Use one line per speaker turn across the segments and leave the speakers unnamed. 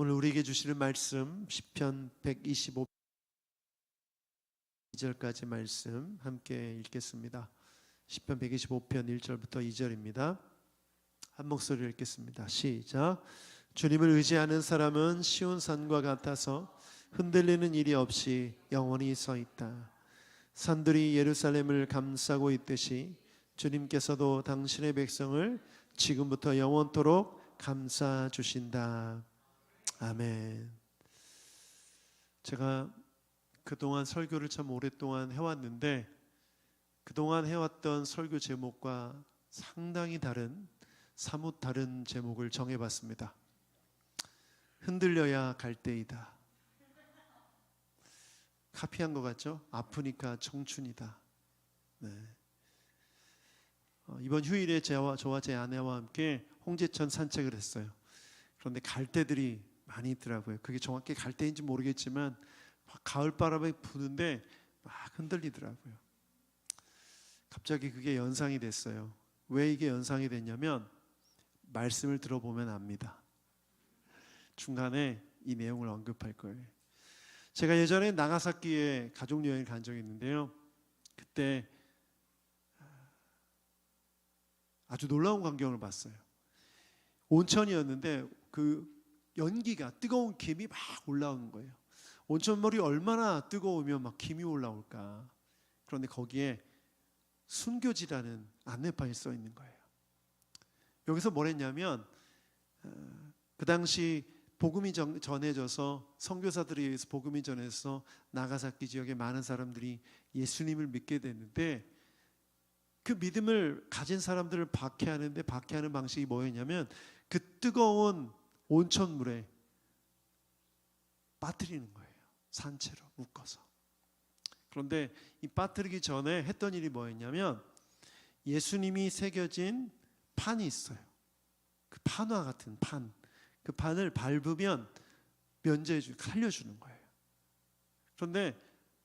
오늘 우리에게 주시는 말씀 시편 125절까지 말씀 함께 읽겠습니다. 시편 125편 1절부터 2절입니다. 한 목소리로 읽겠습니다. 시작. 주님을 의지하는 사람은 시온 산과 같아서 흔들리는 일이 없이 영원히 서 있다. 산들이 예루살렘을 감싸고 있듯이 주님께서도 당신의 백성을 지금부터 영원토록 감싸 주신다. 아멘. 제가 그동안 설교를 참 오랫동안 해왔는데 그동안 해왔던 설교 제목과 상당히 다른, 사뭇 다른 제목을 정해봤습니다. 흔들려야 갈 때이다. 카피한 것 같죠? 아프니까 청춘이다. 네. 이번 휴일에 저와 제 아내와 함께 홍제천 산책을 했어요. 그런데 갈대들이 많이 있더라고요. 그게 정확히 갈대인지 모르겠지만 가을바람에 부는데 막 흔들리더라고요. 갑자기 그게 연상이 됐어요. 왜 이게 연상이 됐냐면 말씀을 들어보면 압니다. 중간에 이 내용을 언급할 거예요. 제가 예전에 나가사키에 가족여행을 간 적이 있는데요. 그때 아주 놀라운 광경을 봤어요. 온천이었는데 그 연기가, 뜨거운 김이 막 올라오는 거예요. 온천물이 얼마나 뜨거우면 막 김이 올라올까. 그런데 거기에 순교지라는 안내판이 써 있는 거예요. 여기서 뭘 했냐면 그 당시 복음이 전해져서, 선교사들에 의해서 복음이 전해져서 나가사키 지역에 많은 사람들이 예수님을 믿게 됐는데 그 믿음을 가진 사람들을 박해하는데, 박해하는 방식이 뭐였냐면 그 뜨거운 온천물에 빠뜨리는 거예요. 산채로 묶어서. 그런데 이 빠뜨리기 전에 했던 일이 뭐였냐면 예수님이 새겨진 판이 있어요. 그 판화 같은 판. 그 판을 밟으면 살려주는 거예요. 그런데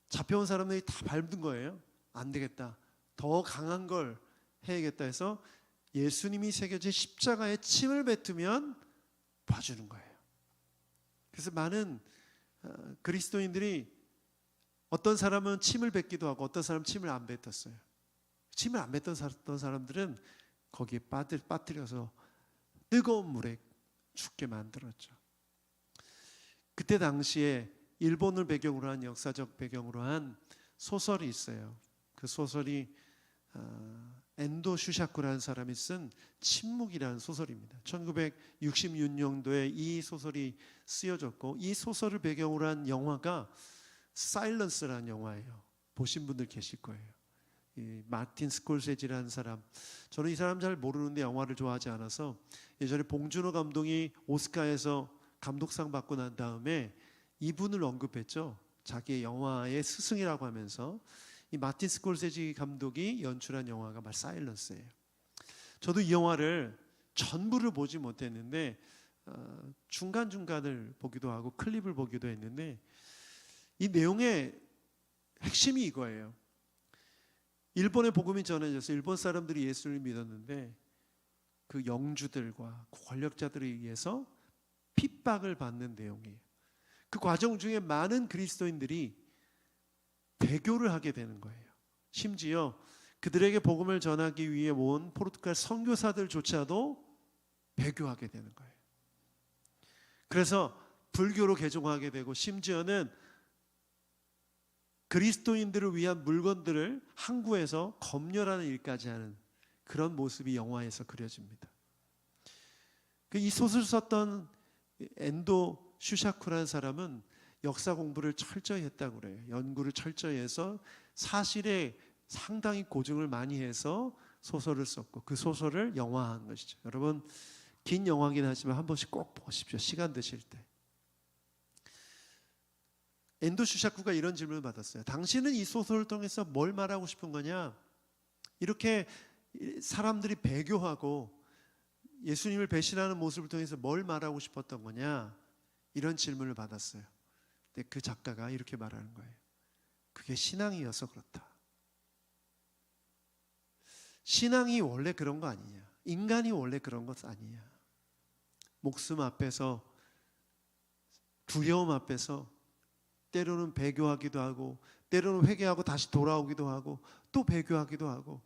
잡혀온 사람들이 다 밟은 거예요. 안 되겠다. 더 강한 걸 해야겠다 해서 예수님이 새겨진 십자가에 침을 뱉으면 봐주는 거예요. 그래서 많은 그리스도인들이 어떤 사람은 침을 뱉기도 하고 어떤 사람은 침을 안 뱉었어요. 침을 안 뱉었던 사람들은 거기에 빠뜨려서 뜨거운 물에 죽게 만들었죠. 그때 당시에 일본을 배경으로 한, 역사적 배경으로 한 소설이 있어요. 그 소설이 엔도 슈샤쿠라는 사람이 쓴 침묵이라는 소설입니다. 1966년도에 이 소설이 쓰여졌고 이 소설을 배경으로 한 영화가 사일런스라는 영화예요. 보신 분들 계실 거예요. 이 마틴 스콜세지라는 사람, 저는 이 사람 잘 모르는데 영화를 좋아하지 않아서 예전에 봉준호 감독이 오스카에서 감독상 받고 난 다음에 이분을 언급했죠. 자기의 영화의 스승이라고 하면서. 이 마틴 스콜세지 감독이 연출한 영화가 말 사일런스예요. 저도 이 영화를 전부를 보지 못했는데 중간중간을 보기도 하고 클립을 보기도 했는데 이 내용의 핵심이 이거예요. 일본의 복음이 전해져서 일본 사람들이 예수를 믿었는데 그 영주들과 권력자들에 의해서 핍박을 받는 내용이에요. 그 과정 중에 많은 그리스도인들이 배교를 하게 되는 거예요. 심지어 그들에게 복음을 전하기 위해 온 포르투갈 선교사들조차도 배교하게 되는 거예요. 그래서 불교로 개종하게 되고 심지어는 그리스도인들을 위한 물건들을 항구에서 검열하는 일까지 하는 그런 모습이 영화에서 그려집니다. 이 소설 썼던 엔도 슈샤쿠라는 사람은 역사 공부를 철저히 했다고 그래요. 연구를 철저히 해서 사실에 상당히 고증을 많이 해서 소설을 썼고 그 소설을 영화한 것이죠. 여러분, 긴 영화긴 하지만 한 번씩 꼭 보십시오. 시간 되실 때. 엔도 슈샤쿠가 이런 질문을 받았어요. 당신은 이 소설을 통해서 뭘 말하고 싶은 거냐? 이렇게 사람들이 배교하고 예수님을 배신하는 모습을 통해서 뭘 말하고 싶었던 거냐? 이런 질문을 받았어요. 근데 그 작가가 이렇게 말하는 거예요. 그게 신앙이어서 그렇다. 신앙이 원래 그런 거 아니냐? 인간이 원래 그런 것 아니냐? 목숨 앞에서 두려움 앞에서 때로는 배교하기도 하고 때로는 회개하고 다시 돌아오기도 하고 또 배교하기도 하고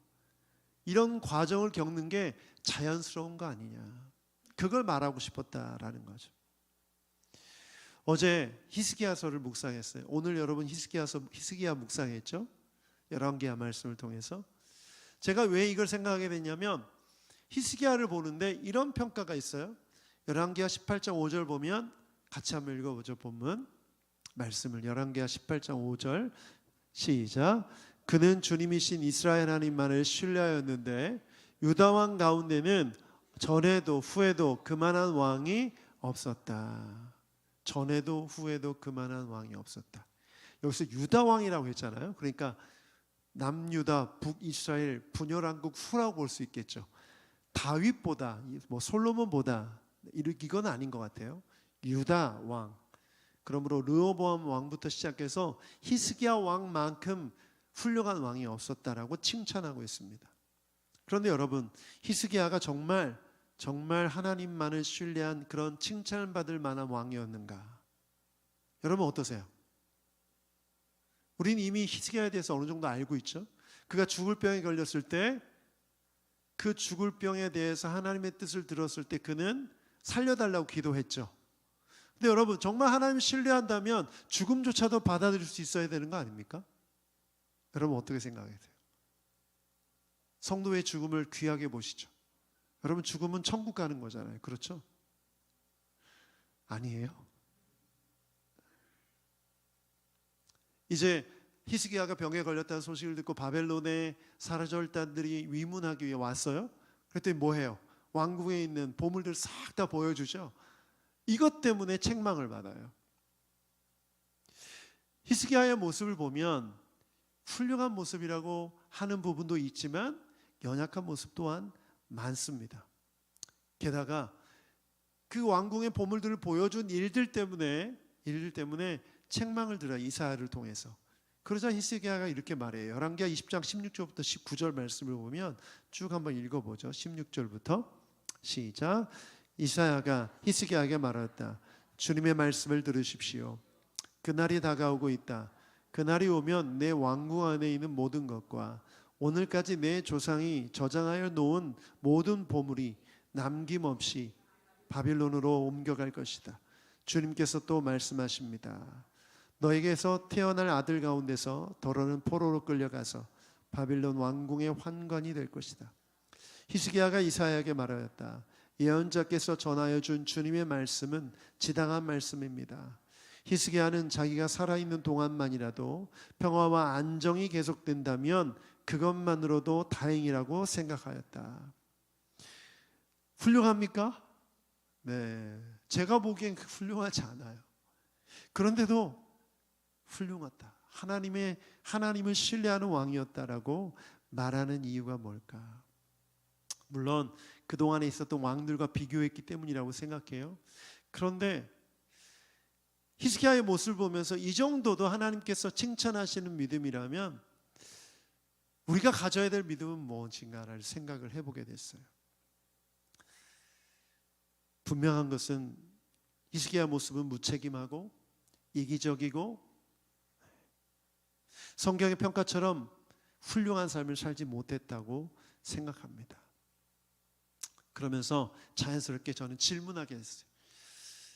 이런 과정을 겪는 게 자연스러운 거 아니냐. 그걸 말하고 싶었다라는 거죠. 어제 히스기야서를 묵상했어요. 오늘 여러분 히스기야 묵상했죠? 열왕기야 말씀을 통해서. 제가 왜 이걸 생각하게 됐냐면 히스기야를 보는데 이런 평가가 있어요. 열왕기야 18장 5절 보면 같이 한번 읽어보죠. 본문 말씀을 열왕기야 18장 5절 시작. 그는 주님이신 이스라엘 하나님만을 신뢰하였는데 유다 왕 가운데는 전에도 후에도 그만한 왕이 없었다. 전에도 후에도 그만한 왕이 없었다. 여기서 유다 왕이라고 했잖아요. 그러니까 남유다 북이스라엘 분열왕국 후라고 볼 수 있겠죠. 다윗보다 뭐 솔로몬보다 이건 아닌 것 같아요. 유다 왕. 그러므로 르호보암 왕부터 시작해서 히스기야 왕만큼 훌륭한 왕이 없었다라고 칭찬하고 있습니다. 그런데 여러분, 히스기야가 정말 하나님만을 신뢰한 그런 칭찬을 받을 만한 왕이었는가? 여러분 어떠세요? 우린 이미 히스기야에 대해서 어느 정도 알고 있죠. 그가 죽을 병에 걸렸을 때 그 죽을 병에 대해서 하나님의 뜻을 들었을 때 그는 살려달라고 기도했죠. 근데 여러분 정말 하나님을 신뢰한다면 죽음조차도 받아들일 수 있어야 되는 거 아닙니까? 여러분 어떻게 생각하세요? 성도의 죽음을 귀하게 보시죠. 여러분 죽음은 천국 가는 거잖아요. 그렇죠? 아니에요. 이제 히스기야가 병에 걸렸다는 소식을 듣고 바벨론의 사르졸단들이 위문하기 위해 왔어요. 그랬더니 뭐 해요? 왕궁에 있는 보물들 싹 다 보여주죠. 이것 때문에 책망을 받아요. 히스기야의 모습을 보면 훌륭한 모습이라고 하는 부분도 있지만 연약한 모습 또한 많습니다. 게다가 그 왕궁의 보물들을 보여준 일들 때문에 책망을 들어요. 이사야를 통해서. 그러자 히스기야가 이렇게 말해요. 열왕기야 20장 16절부터 19절 말씀을 보면 쭉 한번 읽어보죠. 16절부터 시작. 이사야가 히스기야에게 말하였다. 주님의 말씀을 들으십시오. 그날이 다가오고 있다. 그날이 오면 내 왕궁 안에 있는 모든 것과 오늘까지 내 조상이 저장하여 놓은 모든 보물이 남김없이 바빌론으로 옮겨갈 것이다. 주님께서 또 말씀하십니다. 너에게서 태어날 아들 가운데서 더러는 포로로 끌려가서 바빌론 왕궁의 환관이 될 것이다. 히스기야가 이사야에게 말하였다. 예언자께서 전하여 준 주님의 말씀은 지당한 말씀입니다. 히스기야는 자기가 살아있는 동안만이라도 평화와 안정이 계속된다면 그것만으로도 다행이라고 생각하였다. 훌륭합니까? 네, 제가 보기엔 훌륭하지 않아요. 그런데도 훌륭하다. 하나님을 신뢰하는 왕이었다라고 말하는 이유가 뭘까? 물론 그동안에 있었던 왕들과 비교했기 때문이라고 생각해요. 그런데 히스기야의 모습을 보면서 이 정도도 하나님께서 칭찬하시는 믿음이라면 우리가 가져야 될 믿음은 무엇인가를 생각을 해보게 됐어요. 분명한 것은 히스기야 모습은 무책임하고 이기적이고 성경의 평가처럼 훌륭한 삶을 살지 못했다고 생각합니다. 그러면서 자연스럽게 저는 질문하게 했어요.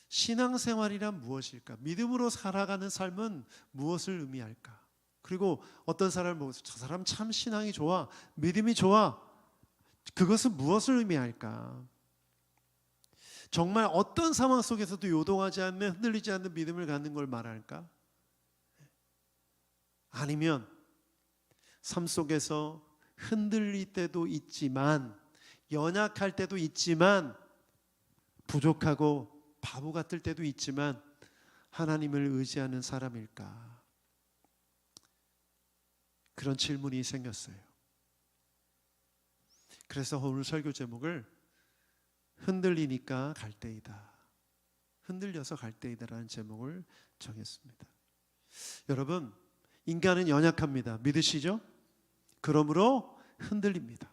신앙생활이란 무엇일까? 믿음으로 살아가는 삶은 무엇을 의미할까? 그리고 어떤 사람을 보면서 저 사람 참 신앙이 좋아, 믿음이 좋아, 그것은 무엇을 의미할까? 정말 어떤 상황 속에서도 요동하지 않는, 흔들리지 않는 믿음을 갖는 걸 말할까? 아니면 삶 속에서 흔들릴 때도 있지만, 연약할 때도 있지만, 부족하고 바보 같을 때도 있지만 하나님을 의지하는 사람일까? 그런 질문이 생겼어요. 그래서 오늘 설교 제목을 흔들리니까 갈 때이다, 흔들려서 갈 때이다라는 제목을 정했습니다. 여러분, 인간은 연약합니다. 믿으시죠? 그러므로 흔들립니다.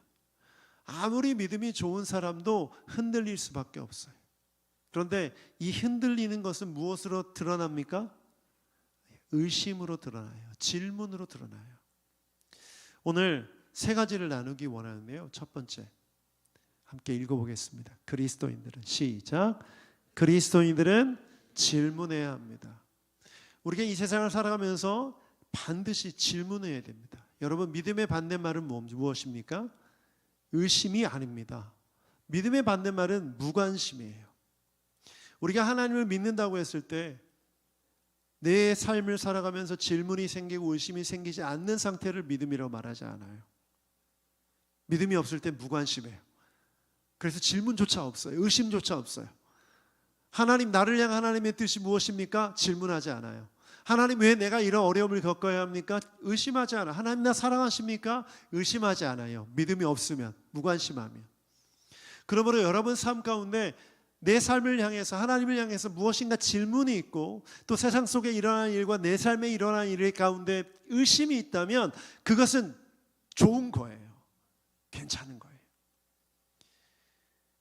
아무리 믿음이 좋은 사람도 흔들릴 수밖에 없어요. 그런데 이 흔들리는 것은 무엇으로 드러납니까? 의심으로 드러나요. 질문으로 드러나요. 오늘 세 가지를 나누기 원하는데요. 첫 번째, 함께 읽어보겠습니다. 그리스도인들은, 시작. 그리스도인들은 질문해야 합니다. 우리가 이 세상을 살아가면서 반드시 질문해야 됩니다. 여러분, 믿음의 반대말은 무엇입니까? 의심이 아닙니다. 믿음의 반대말은 무관심이에요. 우리가 하나님을 믿는다고 했을 때 내 삶을 살아가면서 질문이 생기고 의심이 생기지 않는 상태를 믿음이라고 말하지 않아요. 믿음이 없을 때 무관심해요. 그래서 질문조차 없어요. 의심조차 없어요. 하나님, 나를 향한 하나님의 뜻이 무엇입니까? 질문하지 않아요. 하나님, 왜 내가 이런 어려움을 겪어야 합니까? 의심하지 않아요. 하나님, 나 사랑하십니까? 의심하지 않아요. 믿음이 없으면, 무관심하면. 그러므로 여러분 삶 가운데 내 삶을 향해서, 하나님을 향해서 무엇인가 질문이 있고 또 세상 속에 일어나는 일과 내 삶에 일어나는 일 가운데 의심이 있다면 그것은 좋은 거예요. 괜찮은 거예요.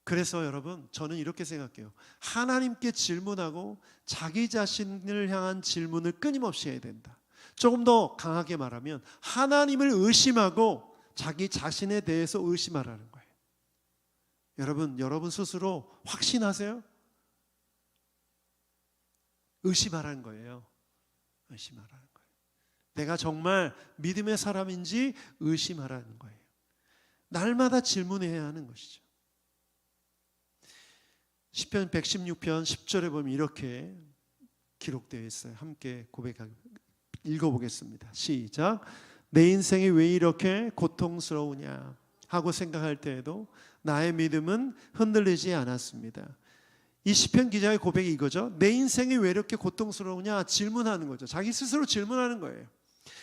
그래서 여러분, 저는 이렇게 생각해요. 하나님께 질문하고 자기 자신을 향한 질문을 끊임없이 해야 된다. 조금 더 강하게 말하면 하나님을 의심하고 자기 자신에 대해서 의심하라는 거예요. 여러분 스스로 확신하세요? 의심하라는 거예요. 의심하라는 거예요. 내가 정말 믿음의 사람인지 의심하라는 거예요. 날마다 질문해야 하는 것이죠. 시편 116편 10절에 보면 이렇게 기록되어 있어요. 함께 읽어보겠습니다. 시작. 내 인생이 왜 이렇게 고통스러우냐 하고 생각할 때에도 나의 믿음은 흔들리지 않았습니다. 이 시편 기자의 고백이 이거죠. 내 인생이 왜 이렇게 고통스러우냐 질문하는 거죠. 자기 스스로 질문하는 거예요.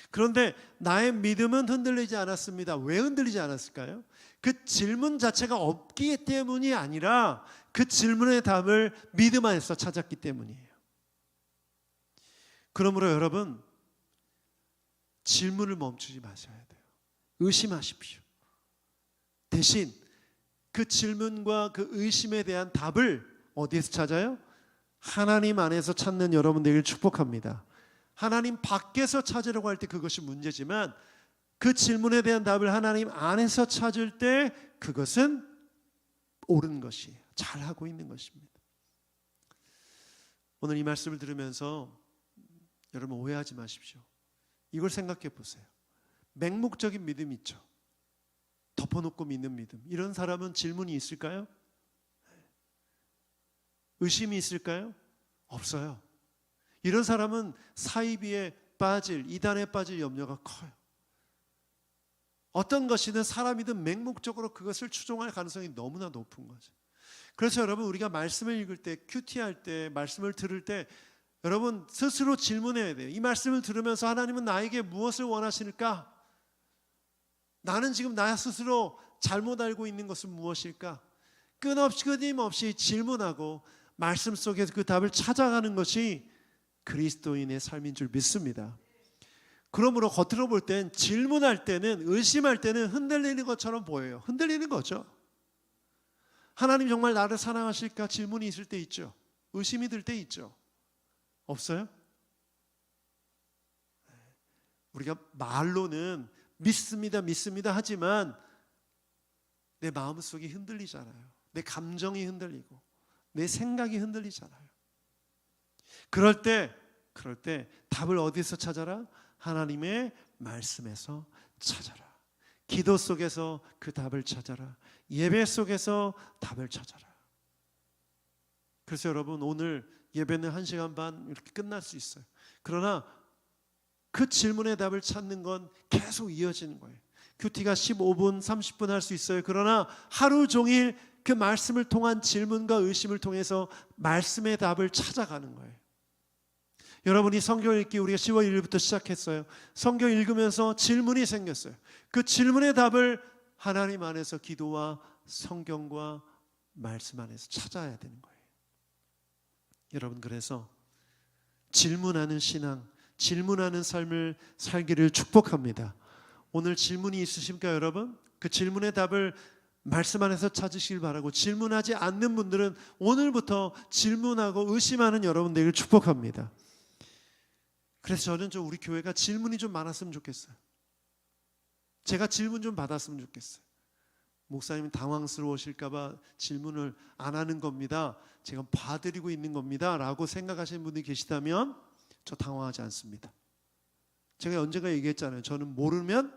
그런데 나의 믿음은 흔들리지 않았습니다. 왜 흔들리지 않았을까요? 그 질문 자체가 없기 때문이 아니라 그 질문의 답을 믿음 안에서 찾았기 때문이에요. 그러므로 여러분, 질문을 멈추지 마셔야 돼요. 의심하십시오. 대신 그 질문과 그 의심에 대한 답을 어디에서 찾아요? 하나님 안에서 찾는 여러분 되기를 축복합니다. 하나님 밖에서 찾으려고 할 때 그것이 문제지만 그 질문에 대한 답을 하나님 안에서 찾을 때 그것은 옳은 것이에요. 잘하고 있는 것입니다. 오늘 이 말씀을 들으면서 여러분 오해하지 마십시오. 이걸 생각해 보세요. 맹목적인 믿음 있죠. 덮어놓고 믿는 믿음. 이런 사람은 질문이 있을까요? 의심이 있을까요? 없어요. 이런 사람은 사이비에 빠질, 이단에 빠질 염려가 커요. 어떤 것이든 사람이든 맹목적으로 그것을 추종할 가능성이 너무나 높은 거죠. 그래서 여러분, 우리가 말씀을 읽을 때, 큐티할 때, 말씀을 들을 때 여러분 스스로 질문해야 돼요. 이 말씀을 들으면서 하나님은 나에게 무엇을 원하실까? 나는 지금 나 스스로 잘못 알고 있는 것은 무엇일까? 끊임없이 질문하고 말씀 속에서 그 답을 찾아가는 것이 그리스도인의 삶인 줄 믿습니다. 그러므로 겉으로 볼 땐 질문할 때는, 의심할 때는 흔들리는 것처럼 보여요. 흔들리는 거죠. 하나님 정말 나를 사랑하실까? 질문이 있을 때 있죠. 의심이 들 때 있죠. 없어요? 우리가 말로는 믿습니다 하지만 내 마음속이 흔들리잖아요. 내 감정이 흔들리고 내 생각이 흔들리잖아요. 그럴 때 답을 어디서 찾아라? 하나님의 말씀에서 찾아라. 기도 속에서 그 답을 찾아라. 예배 속에서 답을 찾아라. 그래서 여러분, 오늘 예배는 1시간 반 이렇게 끝날 수 있어요. 그러나 그 질문의 답을 찾는 건 계속 이어지는 거예요. 큐티가 15분, 30분 할 수 있어요. 그러나 하루 종일 그 말씀을 통한 질문과 의심을 통해서 말씀의 답을 찾아가는 거예요. 여러분이 성경 읽기 우리가 10월 1일부터 시작했어요. 성경 읽으면서 질문이 생겼어요. 그 질문의 답을 하나님 안에서 기도와 성경과 말씀 안에서 찾아야 되는 거예요. 여러분, 그래서 질문하는 신앙, 질문하는 삶을 살기를 축복합니다. 오늘 질문이 있으십니까, 여러분? 그 질문의 답을 말씀 안에서 찾으시길 바라고, 질문하지 않는 분들은 오늘부터 질문하고 의심하는 여러분 되기를 축복합니다. 그래서 저는 좀 우리 교회가 질문이 좀 많았으면 좋겠어요. 제가 질문 좀 받았으면 좋겠어요. 목사님 당황스러우실까 봐 질문을 안 하는 겁니다, 제가 봐드리고 있는 겁니다 라고 생각하시는 분들이 계시다면 저 당황하지 않습니다. 제가 언젠가 얘기했잖아요. 저는 모르면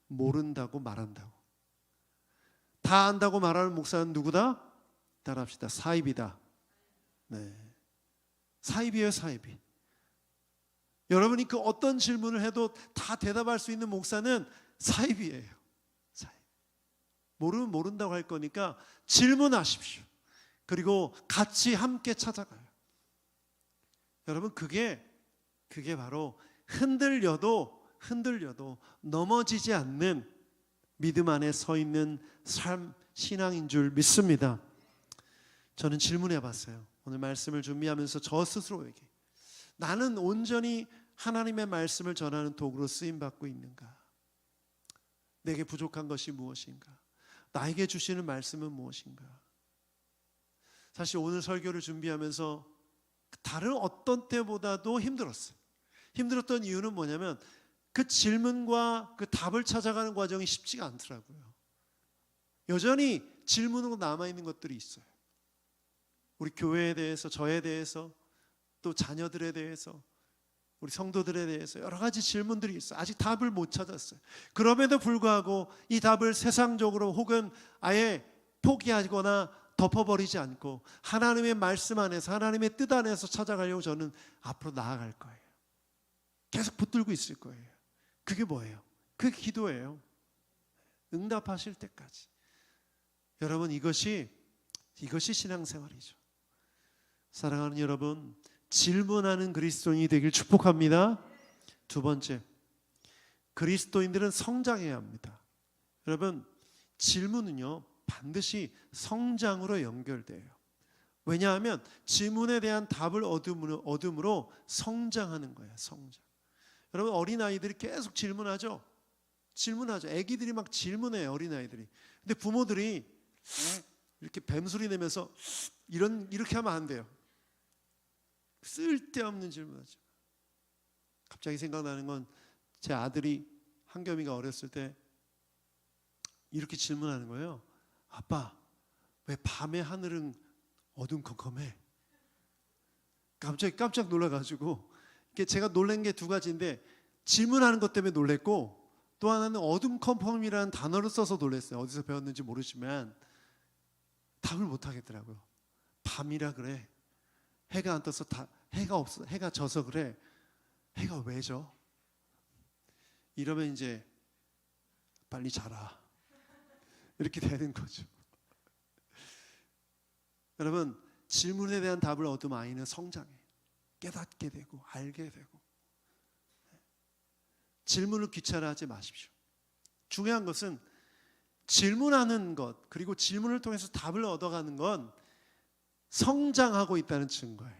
모른다고 말한다고. 다 안다고 말하는 목사는 누구다? 따라합시다. 사입이다. 네, 사입이에요. 사입이. 여러분이 그 어떤 질문을 해도 다 대답할 수 있는 목사는 사입이에요. 사입. 모르면 모른다고 할 거니까 질문하십시오. 그리고 같이 함께 찾아가요. 여러분, 그게 바로 흔들려도 넘어지지 않는 믿음 안에 서 있는 삶, 신앙인 줄 믿습니다. 저는 질문해 봤어요. 오늘 말씀을 준비하면서 저 스스로에게, 나는 온전히 하나님의 말씀을 전하는 도구로 쓰임받고 있는가? 내게 부족한 것이 무엇인가? 나에게 주시는 말씀은 무엇인가? 사실 오늘 설교를 준비하면서 다른 어떤 때보다도 힘들었어요. 힘들었던 이유는 뭐냐면 그 질문과 그 답을 찾아가는 과정이 쉽지가 않더라고요. 여전히 질문으로 남아있는 것들이 있어요. 우리 교회에 대해서, 저에 대해서, 또 자녀들에 대해서, 우리 성도들에 대해서 여러 가지 질문들이 있어요. 아직 답을 못 찾았어요. 그럼에도 불구하고 이 답을 세상적으로 혹은 아예 포기하거나 덮어버리지 않고 하나님의 말씀 안에서, 하나님의 뜻 안에서 찾아가려고 저는 앞으로 나아갈 거예요. 계속 붙들고 있을 거예요. 그게 뭐예요? 그게 기도예요. 응답하실 때까지. 여러분, 이것이 신앙생활이죠. 사랑하는 여러분, 질문하는 그리스도인이 되길 축복합니다. 두 번째, 그리스도인들은 성장해야 합니다. 여러분, 질문은요 반드시 성장으로 연결돼요. 왜냐하면 질문에 대한 답을 얻음으로 성장하는 거예요. 성장. 여러분, 어린아이들이 계속 질문하죠. 애기들이 막 질문해요. 어린아이들이. 근데 부모들이 이렇게 뱀소리 내면서 이렇게 하면 안 돼요. 쓸데없는 질문하죠. 갑자기 생각나는 건 제 아들이 한겸이가 어렸을 때 이렇게 질문하는 거예요. 아빠, 왜 밤에 하늘은 어둠컴컴해? 갑자기 깜짝 놀라가지고, 제가 놀란 게 두 가지인데, 질문하는 것 때문에 놀랬고, 또 하나는 어둠컴컴이라는 단어를 써서 놀랐어요. 어디서 배웠는지 모르지만 답을 못 하겠더라고요. 밤이라 그래. 해가 안 떠서 해가 없어. 해가 져서 그래. 해가 왜 져? 이러면 이제 빨리 자라. 이렇게 되는 거죠. 여러분, 질문에 대한 답을 얻으면 아이는 성장해요. 깨닫게 되고 알게 되고. 질문을 귀찮아하지 마십시오. 중요한 것은 질문하는 것, 그리고 질문을 통해서 답을 얻어가는 건 성장하고 있다는 증거예요.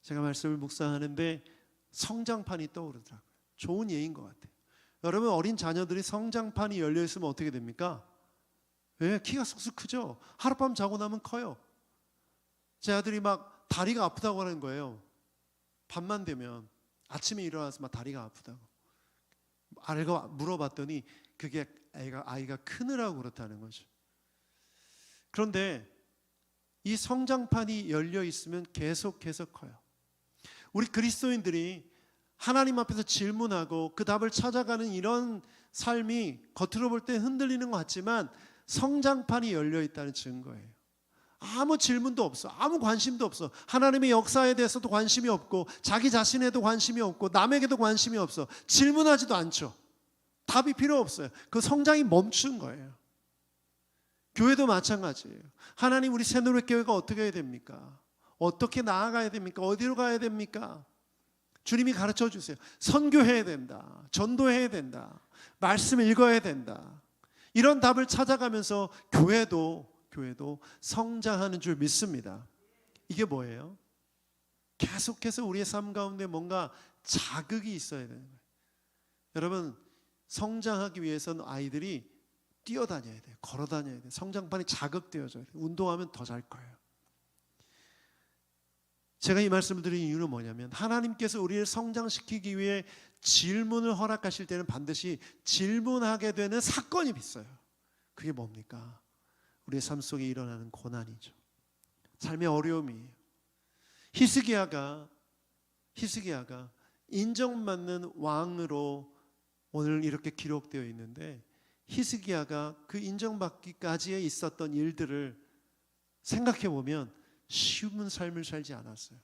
제가 말씀을 묵상하는데 성장판이 떠오르더라고요. 좋은 예인 것 같아요. 여러분, 어린 자녀들이 성장판이 열려 있으면 어떻게 됩니까? 왜? 키가 쑥쑥 크죠. 하룻밤 자고 나면 커요. 제 아들이 막 다리가 아프다고 하는 거예요. 밤만 되면 아침에 일어나서 막 다리가 아프다고. 물어봤더니 그게 아이가 크느라고 그렇다는 거죠. 그런데 이 성장판이 열려 있으면 계속해서 커요. 우리 그리스도인들이 하나님 앞에서 질문하고 그 답을 찾아가는 이런 삶이 겉으로 볼 때 흔들리는 것 같지만 성장판이 열려 있다는 증거예요. 아무 질문도 없어. 아무 관심도 없어. 하나님의 역사에 대해서도 관심이 없고, 자기 자신에도 관심이 없고, 남에게도 관심이 없어. 질문하지도 않죠. 답이 필요 없어요. 그 성장이 멈춘 거예요. 교회도 마찬가지예요. 하나님, 우리 새노릇교회가 어떻게 해야 됩니까? 어떻게 나아가야 됩니까? 어디로 가야 됩니까? 주님이 가르쳐 주세요. 선교해야 된다. 전도해야 된다. 말씀 읽어야 된다. 이런 답을 찾아가면서 교회도 성장하는 줄 믿습니다. 이게 뭐예요? 계속해서 우리의 삶 가운데 뭔가 자극이 있어야 되는 거예요. 여러분, 성장하기 위해서는 아이들이 뛰어다녀야 돼요. 걸어다녀야 돼요. 성장판이 자극되어져야 돼요. 운동하면 더 잘 거예요. 제가 이 말씀을 드린 이유는 뭐냐면 하나님께서 우리를 성장시키기 위해 질문을 허락하실 때는 반드시 질문하게 되는 사건이 있어요. 그게 뭡니까? 우리의 삶 속에 일어나는 고난이죠. 삶의 어려움이에요. 히스기야가 인정받는 왕으로 오늘 이렇게 기록되어 있는데 히스기야가 그 인정받기까지에 있었던 일들을 생각해 보면 쉬운 삶을 살지 않았어요.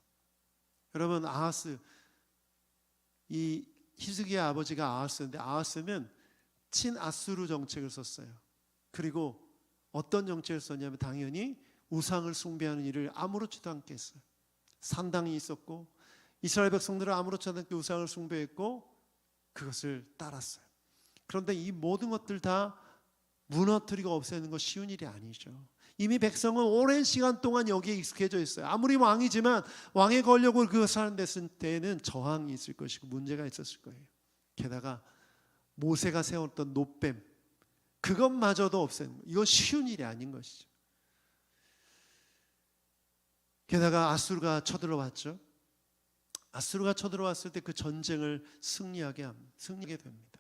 여러분, 아하스, 이 히스기야 아버지가 아하스인데 아하스는 친아수르 정책을 썼어요. 그리고 어떤 정책을 썼냐면 당연히 우상을 숭배하는 일을 아무렇지도 않게 했어요. 산당이 있었고 이스라엘 백성들은 아무렇지도 않게 우상을 숭배했고 그것을 따랐어요. 그런데 이 모든 것들 다 무너뜨리고 없애는 건 쉬운 일이 아니죠. 이미 백성은 오랜 시간 동안 여기에 익숙해져 있어요. 아무리 왕이지만 왕의 권력을 그것을 하는 데는 저항이 있을 것이고 문제가 있었을 거예요. 게다가 모세가 세웠던 노뱀, 그것마저도 없애는 거, 이건 쉬운 일이 아닌 것이죠. 게다가 아수르가 쳐들어왔죠. 아수르가 쳐들어왔을 때 그 전쟁을 승리하게 됩니다.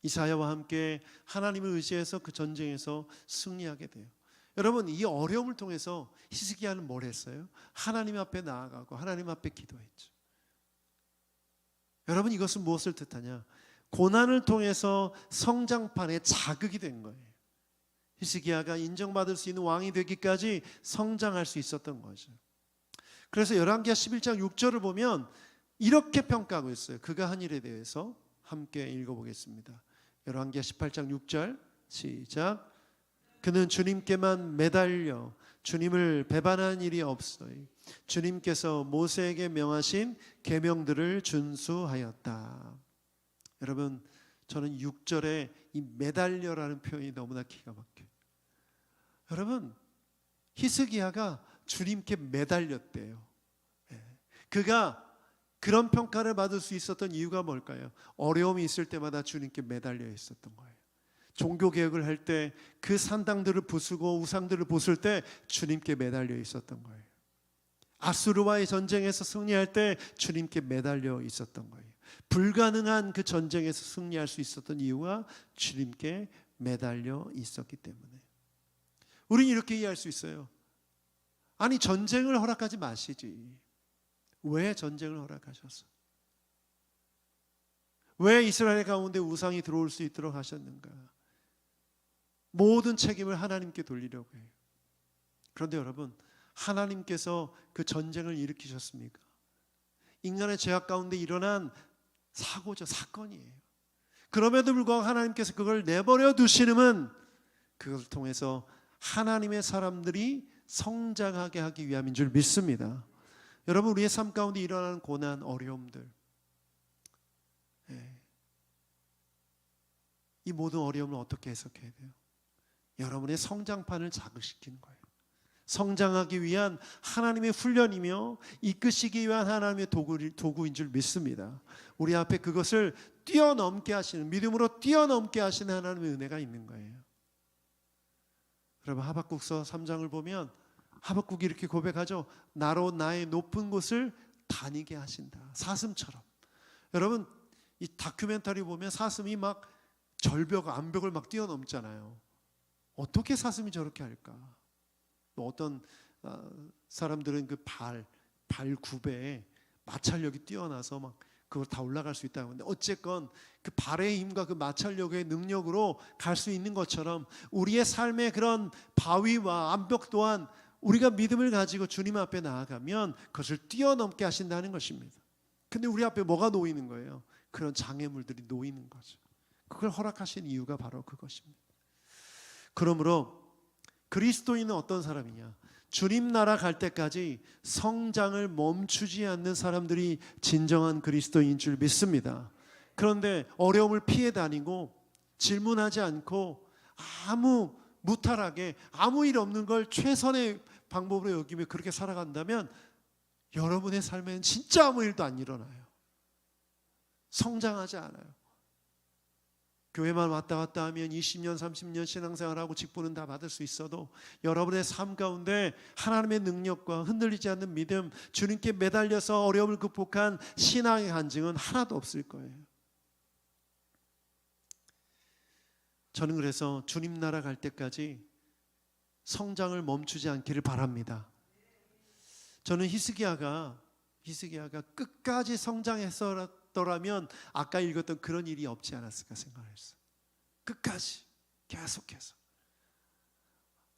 이사야와 함께 하나님을 의지해서 그 전쟁에서 승리하게 돼요. 여러분, 이 어려움을 통해서 히스기야는 뭘 했어요? 하나님 앞에 나아가고 하나님 앞에 기도했죠. 여러분, 이것은 무엇을 뜻하냐? 고난을 통해서 성장판에 자극이 된 거예요. 히스기야가 인정받을 수 있는 왕이 되기까지 성장할 수 있었던 거죠. 그래서 열왕기하 11장 6절을 보면 이렇게 평가하고 있어요. 그가 한 일에 대해서 함께 읽어보겠습니다. 열왕기하 18장 6절 시작. 그는 주님께만 매달려 주님을 배반한 일이 없어요. 주님께서 모세에게 명하신 계명들을 준수하였다. 여러분, 저는 6절에 이 매달려라는 표현이 너무나 기가 막혀요. 여러분, 히스기야가 주님께 매달렸대요. 그가 그런 평가를 받을 수 있었던 이유가 뭘까요? 어려움이 있을 때마다 주님께 매달려 있었던 거예요. 종교개혁을 할 때 그 산당들을 부수고 우상들을 부술 때 주님께 매달려 있었던 거예요. 아수르와의 전쟁에서 승리할 때 주님께 매달려 있었던 거예요. 불가능한 그 전쟁에서 승리할 수 있었던 이유가 주님께 매달려 있었기 때문에. 우리는 이렇게 이해할 수 있어요. 아니, 전쟁을 허락하지 마시지. 왜 전쟁을 허락하셨어? 왜 이스라엘 가운데 우상이 들어올 수 있도록 하셨는가? 모든 책임을 하나님께 돌리려고 해요. 그런데 여러분, 하나님께서 그 전쟁을 일으키셨습니까? 인간의 죄악 가운데 일어난 사고죠, 사건이에요. 그럼에도 불구하고 하나님께서 그걸 내버려 두시는 그것을 통해서 하나님의 사람들이 성장하게 하기 위함인 줄 믿습니다. 여러분, 우리의 삶 가운데 일어나는 고난, 어려움들, 이 모든 어려움을 어떻게 해석해야 돼요? 여러분의 성장판을 자극시키는 거예요. 성장하기 위한 하나님의 훈련이며 이끄시기 위한 하나님의 도구인 줄 믿습니다. 우리 앞에 그것을 뛰어넘게 하시는, 믿음으로 뛰어넘게 하시는 하나님의 은혜가 있는 거예요. 여러분, 하박국서 3장을 보면 하박국이 이렇게 고백하죠. 나로 나의 높은 곳을 다니게 하신다. 사슴처럼. 여러분, 이 다큐멘터리 보면 사슴이 막 절벽, 암벽을 막 뛰어넘잖아요. 어떻게 사슴이 저렇게 할까? 또 어떤 사람들은 그 발굽에 마찰력이 뛰어나서 막 그걸 다 올라갈 수 있다고 하는데, 어쨌건 그 발의 힘과 그 마찰력의 능력으로 갈 수 있는 것처럼 우리의 삶의 그런 바위와 암벽 또한 우리가 믿음을 가지고 주님 앞에 나아가면 그것을 뛰어넘게 하신다는 것입니다. 근데 우리 앞에 뭐가 놓이는 거예요? 그런 장애물들이 놓이는 거죠. 그걸 허락하신 이유가 바로 그것입니다. 그러므로 그리스도인은 어떤 사람이냐? 주님 나라 갈 때까지 성장을 멈추지 않는 사람들이 진정한 그리스도인인 줄 믿습니다. 그런데 어려움을 피해 다니고 질문하지 않고 아무 무탈하게 아무 일 없는 걸 최선의 방법으로 여기며 그렇게 살아간다면 여러분의 삶에는 진짜 아무 일도 안 일어나요. 성장하지 않아요. 교회만 왔다 갔다 하면 20년 30년 신앙생활하고 직분은 다 받을 수 있어도 여러분의 삶 가운데 하나님의 능력과 흔들리지 않는 믿음, 주님께 매달려서 어려움을 극복한 신앙의 간증은 하나도 없을 거예요. 저는 그래서 주님 나라 갈 때까지 성장을 멈추지 않기를 바랍니다. 저는 히스기야가 끝까지 성장했더라면 아까 읽었던 그런 일이 없지 않았을까 생각했어요. 끝까지 계속해서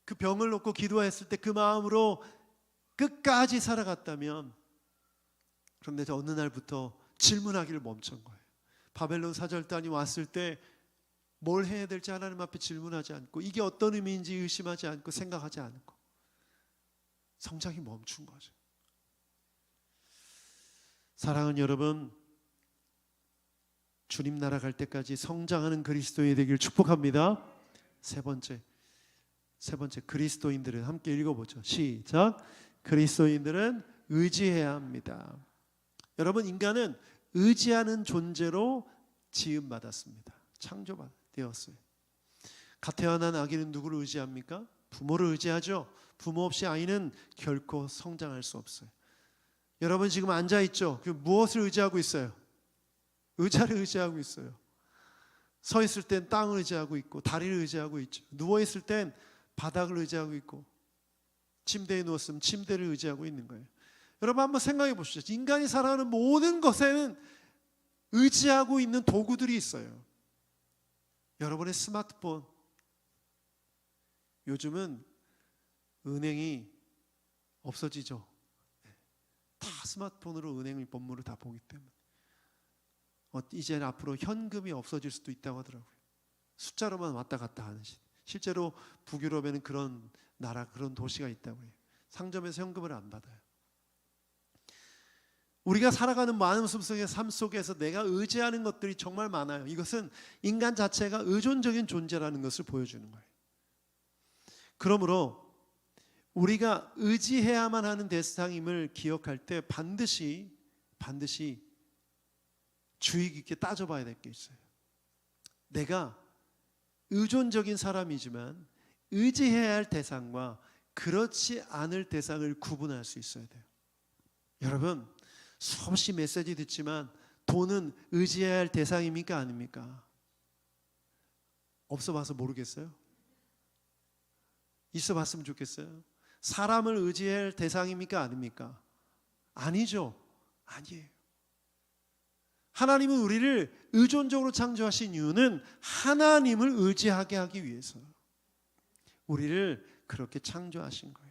그 병을 놓고 기도했을 때 그 마음으로 끝까지 살아갔다면, 그런데 어느 날부터 질문하기를 멈춘 거예요. 바벨론 사절단이 왔을 때 뭘 해야 될지 하나님 앞에 질문하지 않고, 이게 어떤 의미인지 의심하지 않고, 생각하지 않고 성장이 멈춘 거죠. 사랑하는 여러분, 주님 나라 갈 때까지 성장하는 그리스도인이 되길 축복합니다. 세 번째 그리스도인들은, 함께 읽어보죠. 시작. 그리스도인들은 의지해야 합니다. 여러분, 인간은 의지하는 존재로 지음받았습니다. 창조되었어요. 갓 태어난 아기는 누구를 의지합니까? 부모를 의지하죠. 부모 없이 아이는 결코 성장할 수 없어요. 여러분 지금 앉아있죠? 그 무엇을 의지하고 있어요? 의자를 의지하고 있어요. 서 있을 땐 땅을 의지하고 있고, 다리를 의지하고 있죠. 누워 있을 땐 바닥을 의지하고 있고, 침대에 누웠으면 침대를 의지하고 있는 거예요. 여러분 한번 생각해 보시죠. 인간이 살아가는 모든 것에는 의지하고 있는 도구들이 있어요. 여러분의 스마트폰, 요즘은 은행이 없어지죠. 다 스마트폰으로 은행 법무를 다 보기 때문에 이제는 앞으로 현금이 없어질 수도 있다고 하더라고요. 숫자로만 왔다 갔다 하는 시대. 실제로 북유럽에는 그런 나라, 그런 도시가 있다고 해요. 상점에서 현금을 안 받아요. 우리가 살아가는 많은 삶 속에서 내가 의지하는 것들이 정말 많아요. 이것은 인간 자체가 의존적인 존재라는 것을 보여주는 거예요. 그러므로 우리가 의지해야만 하는 대상임을 기억할 때 반드시 주의 깊게 따져봐야 될 게 있어요. 내가 의존적인 사람이지만 의지해야 할 대상과 그렇지 않을 대상을 구분할 수 있어야 돼요. 여러분, 수없이 메시지 듣지만 돈은 의지해야 할 대상입니까? 아닙니까? 없어 봐서 모르겠어요? 있어 봤으면 좋겠어요? 사람을 의지해야 할 대상입니까? 아닙니까? 아니죠. 아니에요. 하나님은 우리를 의존적으로 창조하신 이유는 하나님을 의지하게 하기 위해서 우리를 그렇게 창조하신 거예요.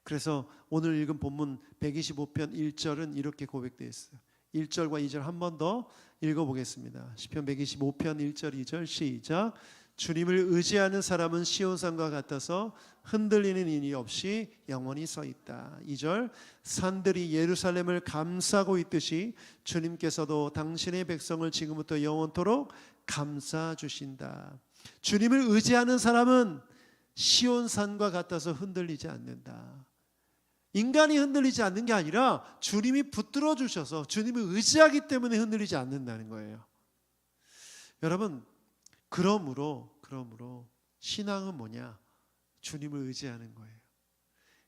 그래서 오늘 읽은 본문 125편 1절은 이렇게 고백되어 있어요. 1절과 2절 한 번 더 읽어보겠습니다. 시편 125편 1절 2절 시작. 주님을 의지하는 사람은 시온산과 같아서 흔들리는 일이 없이 영원히 서 있다. 2절, 산들이 예루살렘을 감싸고 있듯이 주님께서도 당신의 백성을 지금부터 영원토록 감싸 주신다. 주님을 의지하는 사람은 시온산과 같아서 흔들리지 않는다. 인간이 흔들리지 않는 게 아니라 주님이 붙들어 주셔서 주님을 의지하기 때문에 흔들리지 않는다는 거예요. 여러분, 그러므로 신앙은 뭐냐? 주님을 의지하는 거예요.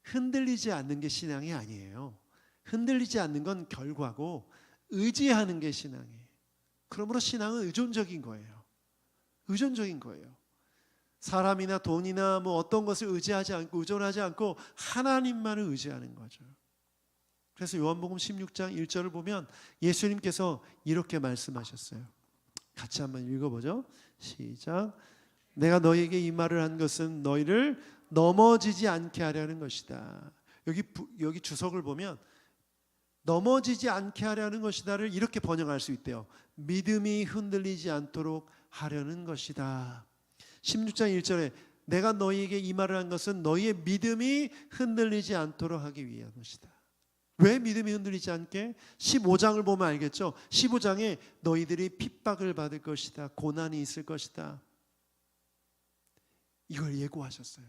흔들리지 않는 게 신앙이 아니에요. 흔들리지 않는 건 결과고 의지하는 게 신앙이에요. 그러므로 신앙은 의존적인 거예요. 의존적인 거예요. 사람이나 돈이나 뭐 어떤 것을 의지하지 않고 의존하지 않고 하나님만을 의지하는 거죠. 그래서 요한복음 16장 1절을 보면 예수님께서 이렇게 말씀하셨어요. 같이 한번 읽어보죠. 시작. 내가 너희에게 이 말을 한 것은 너희를 넘어지지 않게 하려는 것이다. 여기 주석을 보면 넘어지지 않게 하려는 것이다를 이렇게 번역할 수 있대요. 믿음이 흔들리지 않도록 하려는 것이다. 16장 1절에 내가 너희에게 이 말을 한 것은 너희의 믿음이 흔들리지 않도록 하기 위한 것이다. 왜 믿음이 흔들리지 않게? 15장을 보면 알겠죠. 15장에 너희들이 핍박을 받을 것이다. 고난이 있을 것이다. 이걸 예고하셨어요.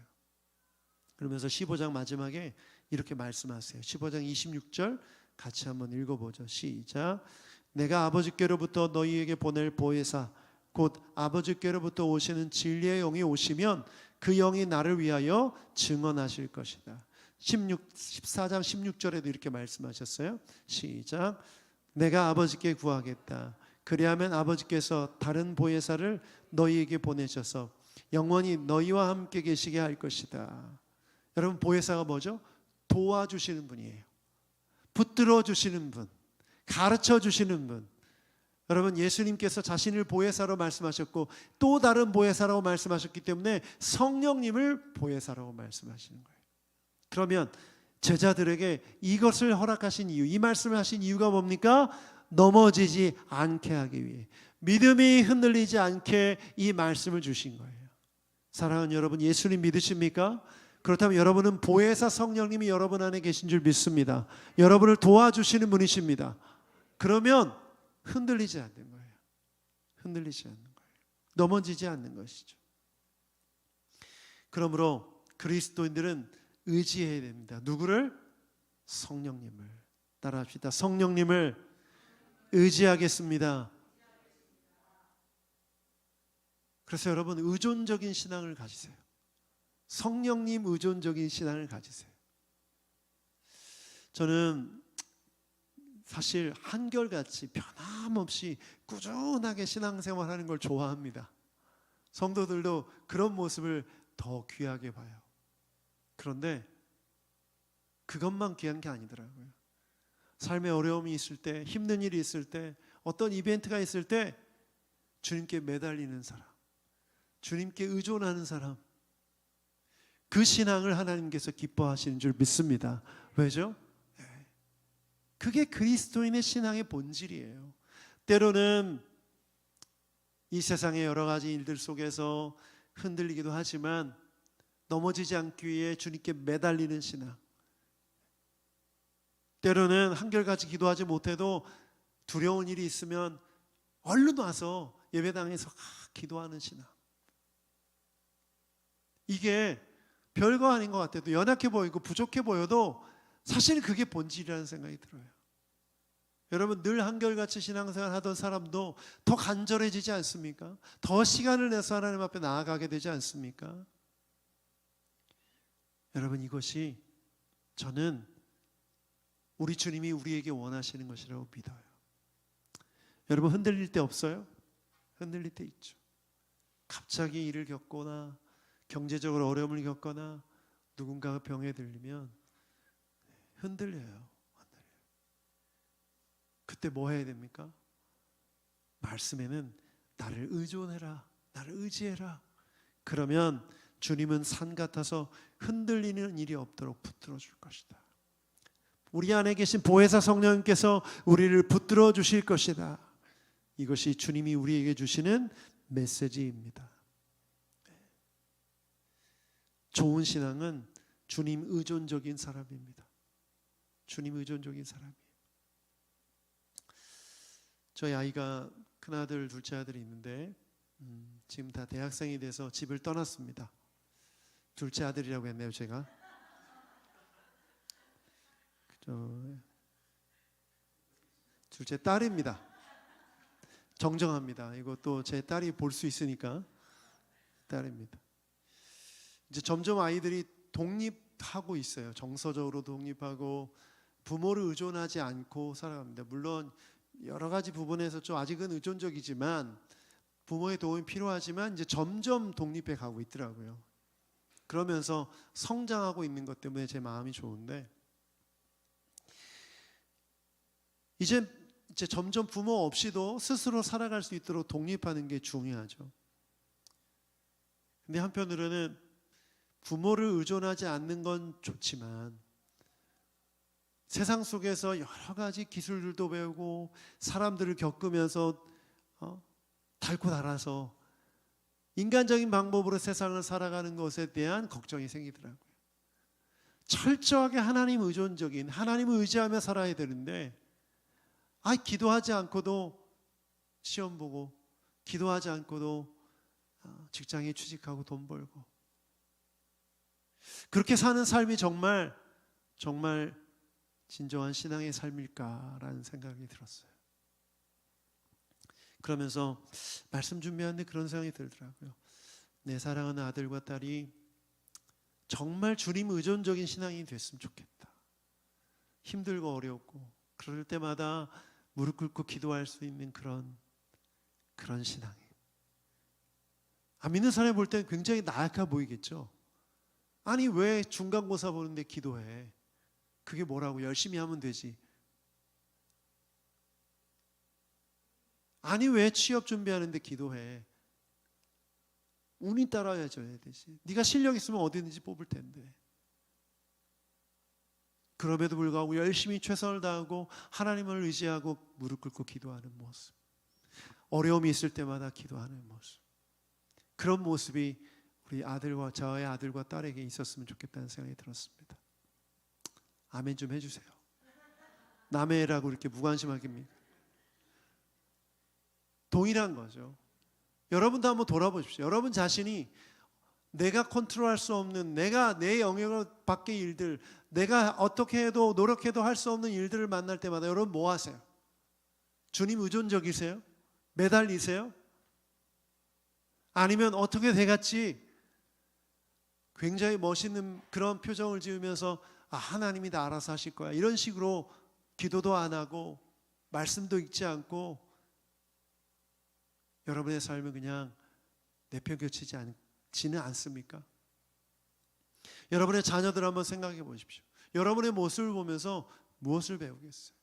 그러면서 15장 마지막에 이렇게 말씀하세요. 15장 26절 같이 한번 읽어보죠. 시작. 내가 아버지께로부터 너희에게 보낼 보혜사 곧 아버지께로부터 오시는 진리의 영이 오시면 그 영이 나를 위하여 증언하실 것이다. 14장 16절에도 이렇게 말씀하셨어요. 시작. 내가 아버지께 구하겠다. 그리하면 아버지께서 다른 보혜사를 너희에게 보내셔서 영원히 너희와 함께 계시게 할 것이다. 여러분, 보혜사가 뭐죠? 도와주시는 분이에요. 붙들어 주시는 분, 가르쳐 주시는 분. 여러분, 예수님께서 자신을 보혜사로 말씀하셨고 또 다른 보혜사라고 말씀하셨기 때문에 성령님을 보혜사라고 말씀하시는 거예요. 그러면 제자들에게 이것을 허락하신 이유, 이 말씀을 하신 이유가 뭡니까? 넘어지지 않게 하기 위해, 믿음이 흔들리지 않게 이 말씀을 주신 거예요. 사랑하는 여러분, 예수님 믿으십니까? 그렇다면 여러분은 보혜사 성령님이 여러분 안에 계신 줄 믿습니다. 여러분을 도와주시는 분이십니다. 그러면 흔들리지 않는 거예요. 흔들리지 않는 거예요. 넘어지지 않는 것이죠. 그러므로 그리스도인들은 의지해야 됩니다. 누구를? 성령님을. 따라합시다. 성령님을 의지하겠습니다. 그래서 여러분, 의존적인 신앙을 가지세요. 성령님 의존적인 신앙을 가지세요. 저는 사실 한결같이 변함없이 꾸준하게 신앙생활하는 걸 좋아합니다. 성도들도 그런 모습을 더 귀하게 봐요. 그런데 그것만 귀한 게 아니더라고요. 삶에 어려움이 있을 때, 힘든 일이 있을 때, 어떤 이벤트가 있을 때 주님께 매달리는 사람, 주님께 의존하는 사람, 그 신앙을 하나님께서 기뻐하시는 줄 믿습니다. 왜죠? 그게 그리스도인의 신앙의 본질이에요. 때로는 이 세상의 여러 가지 일들 속에서 흔들리기도 하지만 넘어지지 않기 위해 주님께 매달리는 신앙, 때로는 한결같이 기도하지 못해도 두려운 일이 있으면 얼른 와서 예배당에서 기도하는 신앙, 이게 별거 아닌 것 같아도, 연약해 보이고 부족해 보여도 사실 그게 본질이라는 생각이 들어요. 여러분, 늘 한결같이 신앙생활 하던 사람도 더 간절해지지 않습니까? 더 시간을 내서 하나님 앞에 나아가게 되지 않습니까? 여러분, 이것이 저는 우리 주님이 우리에게 원하시는 것이라고 믿어요. 여러분, 흔들릴 때 없어요? 흔들릴 때 있죠. 갑자기 일을 겪거나 경제적으로 어려움을 겪거나 누군가가 병에 들리면 흔들려요. 그때 뭐 해야 됩니까? 말씀에는 나를 의존해라, 나를 의지해라. 그러면 주님은 산 같아서 흔들리는 일이 없도록 붙들어 줄 것이다. 우리 안에 계신 보혜사 성령님께서 우리를 붙들어 주실 것이다. 이것이 주님이 우리에게 주시는 메시지입니다. 좋은 신앙은 주님 의존적인 사람입니다. 주님 의존적인 사람이에요. 저희 아이가 큰아들, 둘째 아들이 있는데 지금 다 대학생이 돼서 집을 떠났습니다. 둘째 아들이라고 했네요, 제가. 둘째 딸입니다. 정정합니다. 이것도 제 딸이 볼 수 있으니까 딸입니다. 이제 점점 아이들이 독립하고 있어요. 정서적으로 독립하고 부모를 의존하지 않고 살아갑니다. 물론 여러 가지 부분에서 좀 아직은 의존적이지만 부모의 도움이 필요하지만 이제 점점 독립해 가고 있더라고요. 그러면서 성장하고 있는 것 때문에 제 마음이 좋은데, 이제 점점 부모 없이도 스스로 살아갈 수 있도록 독립하는 게 중요하죠. 근데 한편으로는 부모를 의존하지 않는 건 좋지만 세상 속에서 여러 가지 기술들도 배우고 사람들을 겪으면서 닳고 닳아서 인간적인 방법으로 세상을 살아가는 것에 대한 걱정이 생기더라고요. 철저하게 하나님 의존적인, 하나님을 의지하며 살아야 되는데 기도하지 않고도 시험 보고, 기도하지 않고도 직장에 취직하고 돈 벌고, 그렇게 사는 삶이 정말 진정한 신앙의 삶일까라는 생각이 들었어요. 그러면서 말씀 준비하는데 그런 생각이 들더라고요. 내 사랑하는 아들과 딸이 정말 주님 의존적인 신앙이 됐으면 좋겠다. 힘들고 어렵고 그럴 때마다 무릎 꿇고 기도할 수 있는 그런 신앙이. 안 믿는 사람이 볼 때는 굉장히 나약해 보이겠죠. 아니 왜 중간고사 보는데 기도해? 그게 뭐라고? 열심히 하면 되지. 아니 왜 취업 준비하는데 기도해? 운이 따라야줘야 되지. 네가 실력 있으면 어디든지 뽑을 텐데. 그럼에도 불구하고 열심히 최선을 다하고 하나님을 의지하고 무릎 꿇고 기도하는 모습. 어려움이 있을 때마다 기도하는 모습. 그런 모습이 우리 아들과 저의 아들과 딸에게 있었으면 좋겠다는 생각이 들었습니다. 아멘 좀 해주세요. 남의 애라고 이렇게 무관심하겠습니까? 동일한 거죠. 여러분도 한번 돌아보십시오. 여러분 자신이 내가 컨트롤할 수 없는, 내가 내 영역 밖의 일들, 내가 어떻게 해도 노력해도 할 수 없는 일들을 만날 때마다 여러분 뭐 하세요? 주님 의존적이세요? 매달리세요? 아니면 어떻게 돼갔지? 굉장히 멋있는 그런 표정을 지으면서 하나님이 다 알아서 하실 거야, 이런 식으로 기도도 안 하고 말씀도 읽지 않고 여러분의 삶을 그냥 내팽겨치지는 않습니까? 여러분의 자녀들 한번 생각해 보십시오. 여러분의 모습을 보면서 무엇을 배우겠어요?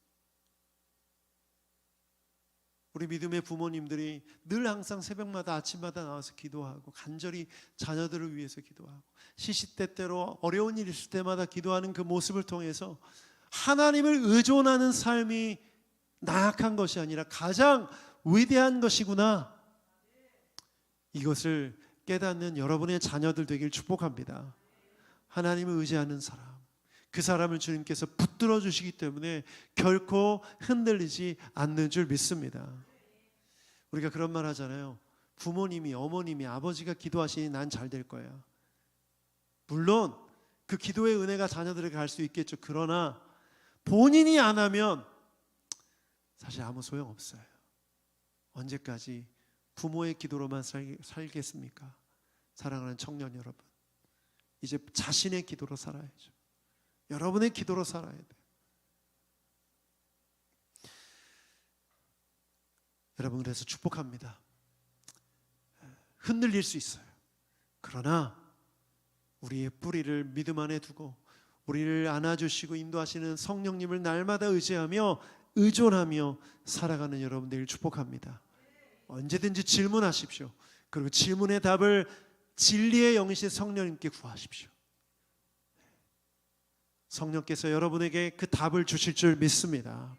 우리 믿음의 부모님들이 늘 항상 새벽마다 아침마다 나와서 기도하고 간절히 자녀들을 위해서 기도하고 시시때때로 어려운 일 있을 때마다 기도하는 그 모습을 통해서 하나님을 의존하는 삶이 나약한 것이 아니라 가장 위대한 것이구나, 이것을 깨닫는 여러분의 자녀들 되길 축복합니다. 하나님을 의지하는 사람, 그 사람을 주님께서 붙들어 주시기 때문에 결코 흔들리지 않는 줄 믿습니다. 우리가 그런 말 하잖아요. 부모님이, 어머님이, 아버지가 기도하시니 난 잘 될 거야. 물론 그 기도의 은혜가 자녀들에게 갈 수 있겠죠. 그러나 본인이 안 하면 사실 아무 소용없어요. 언제까지 부모의 기도로만 살겠습니까? 사랑하는 청년 여러분, 이제 자신의 기도로 살아야죠. 여러분의 기도로 살아야 돼요. 여러분, 그래서 축복합니다. 흔들릴 수 있어요. 그러나 우리의 뿌리를 믿음 안에 두고 우리를 안아주시고 인도하시는 성령님을 날마다 의지하며 의존하며 살아가는 여러분 되길 축복합니다. 언제든지 질문하십시오. 그리고 질문의 답을 진리의 영이신 성령님께 구하십시오. 성령께서 여러분에게 그 답을 주실 줄 믿습니다.